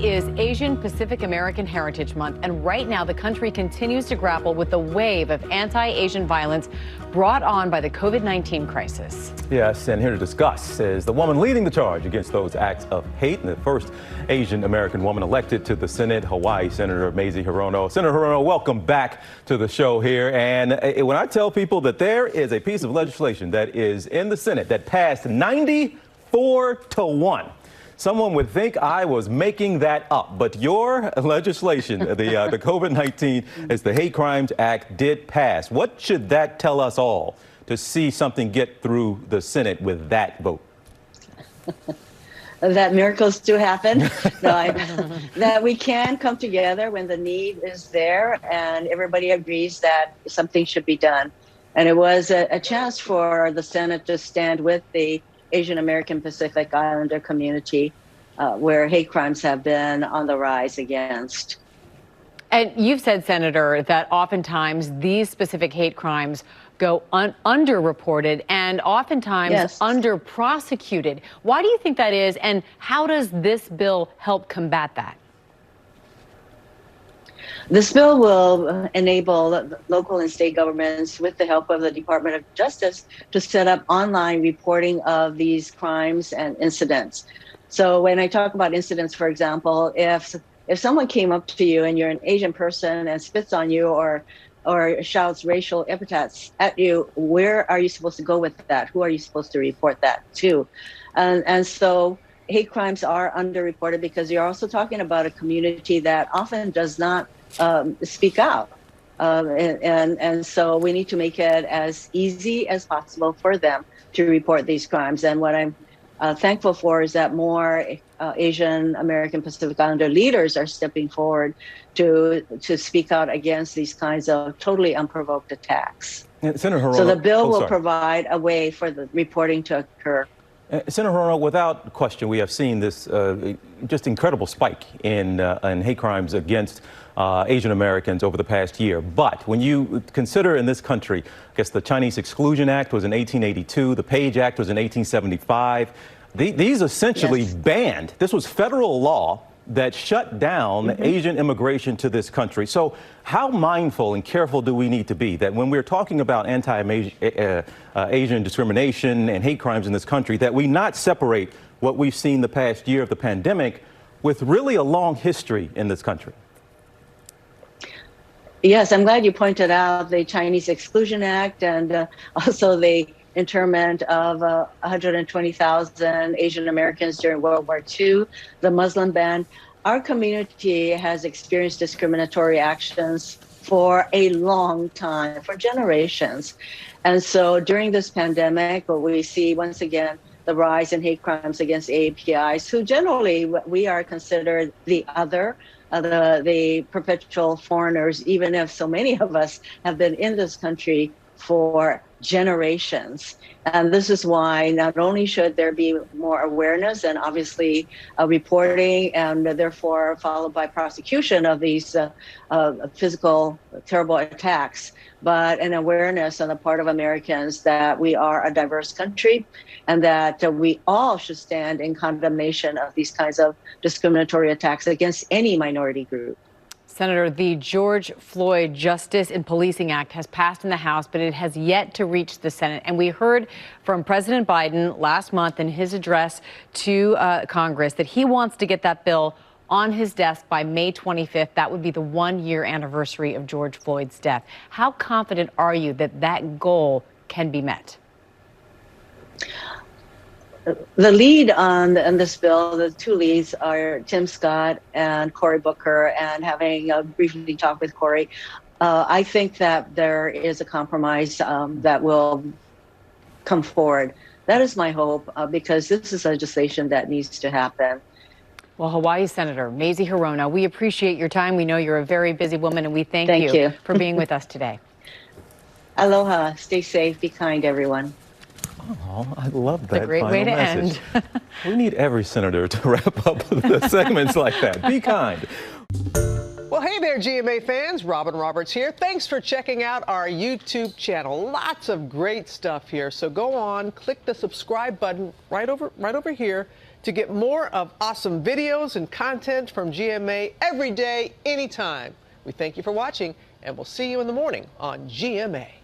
is Asian Pacific American Heritage Month, and right now the country continues to grapple with the wave of anti-Asian violence brought on by the COVID-19 crisis. Yes, and here to discuss is the woman leading the charge against those acts of hate, and the first Asian American woman elected to the Senate, Hawaii Senator Mazie Hirono. Senator Hirono, welcome back to the show here. And when I tell people that there is a piece of legislation that is in the Senate that passed 94-1, someone would think I was making that up, but your legislation, the COVID-19, as the Hate Crimes Act, did pass. What should that tell us all to see something get through the Senate with that vote? That miracles do happen. That we can come together when the need is there and everybody agrees that something should be done. And it was a chance for the Senate to stand with the Asian American Pacific Islander community, where hate crimes have been on the rise against. And you've said, Senator, that oftentimes these specific hate crimes go underreported and oftentimes under-prosecuted. Why do you think that is, and how does this bill help combat that? This bill will enable local and state governments, with the help of the Department of Justice, to set up online reporting of these crimes and incidents. So when I talk about incidents, for example, if someone came up to you and you're an Asian person and spits on you or shouts racial epithets at you, where are you supposed to go with that? Who are you supposed to report that to? And so hate crimes are underreported because you're also talking about a community that often does not speak out. And so we need to make it as easy as possible for them to report these crimes. And what I'm thankful for is that more Asian American Pacific Islander leaders are stepping forward to speak out against these kinds of totally unprovoked attacks. Senator Hirono, so the bill will provide a way for the reporting to occur. Senator Hirono, without question, we have seen this just incredible spike in hate crimes against Asian Americans over the past year. But when you consider in this country, I guess the Chinese Exclusion Act was in 1882, the Page Act was in 1875. These essentially banned, this was federal law that shut down Asian immigration to this country. So how mindful and careful do we need to be that when we're talking about anti-Asian discrimination and hate crimes in this country, that we not separate what we've seen the past year of the pandemic with really a long history in this country? Yes, I'm glad you pointed out the Chinese Exclusion Act and also the internment of 120,000 Asian Americans during World War II, the Muslim ban. Our community has experienced discriminatory actions for a long time, for generations. And so during this pandemic, what we see once again, the rise in hate crimes against AAPIs, who generally we are considered the other, the perpetual foreigners, even if so many of us have been in this country for generations. And this is why not only should there be more awareness and obviously reporting and therefore followed by prosecution of these physical terrible attacks, but an awareness on the part of Americans that we are a diverse country and that we all should stand in condemnation of these kinds of discriminatory attacks against any minority group. Senator, the George Floyd Justice and Policing Act has passed in the House, but it has yet to reach the Senate. And we heard from President Biden last month in his address to Congress that he wants to get that bill on his desk by May 25th. That would be the one-year anniversary of George Floyd's death. How confident are you that that goal can be met? The lead on this bill, the two leads are Tim Scott and Cory Booker, and having briefly talked with Cory, I think that there is a compromise that will come forward. That is my hope, because this is legislation that needs to happen. Well, Hawaii Senator Mazie Hirono, we appreciate your time. We know you're a very busy woman, and we thank you for being with us today. Aloha. Stay safe. Be kind, everyone. Oh, I love that. It's a great way to end. We need every senator to wrap up the segments like that. Be kind. Well, hey there, GMA fans. Robin Roberts here. Thanks for checking out our YouTube channel. Lots of great stuff here. So go on, click the subscribe button right over here. to get more of awesome videos and content from GMA every day, anytime. We thank you for watching, and we'll see you in the morning on GMA.